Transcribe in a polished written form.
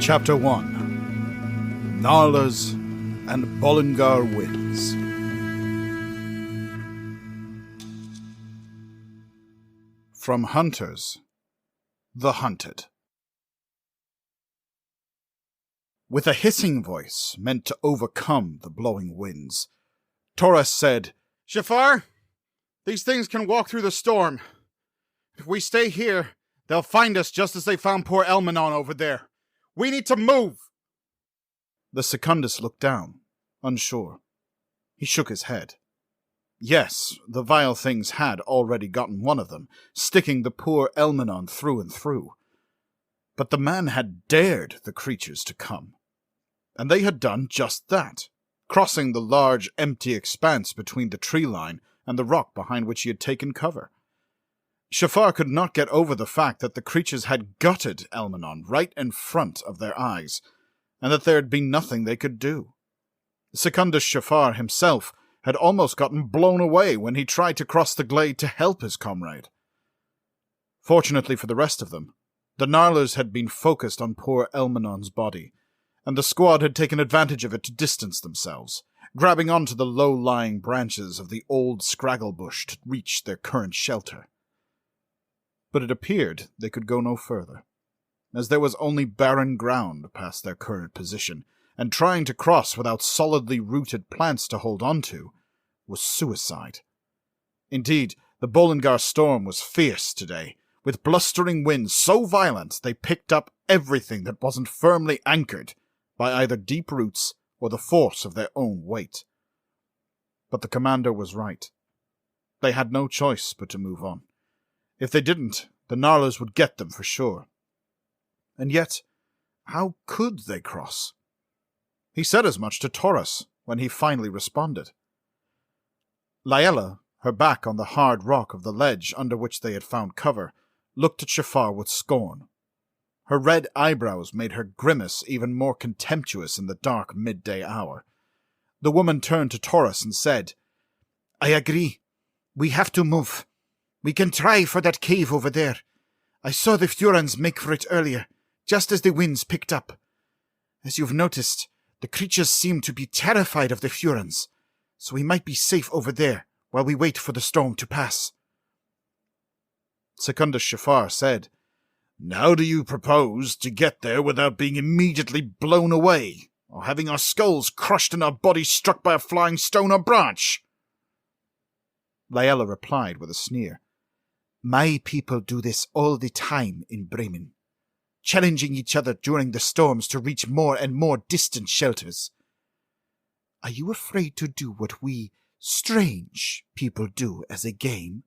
Chapter 1. Narlas and Bollingar Wins. From Hunters, the Hunted. With a hissing voice meant to overcome the blowing winds, Taurus said, "Shafar, these things can walk through the storm. If we stay here, they'll find us just as they found poor Elmenon over there. We need to move!" The Secundus looked down, unsure. He shook his head. Yes, the vile things had already gotten one of them, sticking the poor Elmenon through and through. But the man had dared the creatures to come. And they had done just that, crossing the large, empty expanse between the tree line and the rock behind which he had taken cover. Shafar could not get over the fact that the creatures had gutted Elmenon right in front of their eyes, and that there had been nothing they could do. Secundus Shafar himself had almost gotten blown away when he tried to cross the glade to help his comrade. Fortunately for the rest of them, the Gnarlers had been focused on poor Elmenon's body, and the squad had taken advantage of it to distance themselves, grabbing onto the low-lying branches of the old scraggle bush to reach their current shelter. But it appeared they could go no further, as there was only barren ground past their current position, and trying to cross without solidly rooted plants to hold on to was suicide. Indeed, the Bollingar storm was fierce today, with blustering winds so violent they picked up everything that wasn't firmly anchored by either deep roots or the force of their own weight. But the commander was right. They had no choice but to move on. If they didn't, the Gnarlers would get them for sure. And yet, how could they cross? He said as much to Taurus when he finally responded. Laella, her back on the hard rock of the ledge under which they had found cover, looked at Shafar with scorn. Her red eyebrows made her grimace even more contemptuous in the dark midday hour. The woman turned to Taurus and said, "I agree. We have to move. We can try for that cave over there. I saw the Furans make for it earlier, just as the winds picked up. As you've noticed, the creatures seem to be terrified of the Furans, so we might be safe over there while we wait for the storm to pass." Secundus Shafar said, "How do you propose to get there without being immediately blown away, or having our skulls crushed and our bodies struck by a flying stone or branch?" Laella replied with a sneer, "My people do this all the time in Bremen, challenging each other during the storms to reach more and more distant shelters. Are you afraid to do what we strange people do as a game?"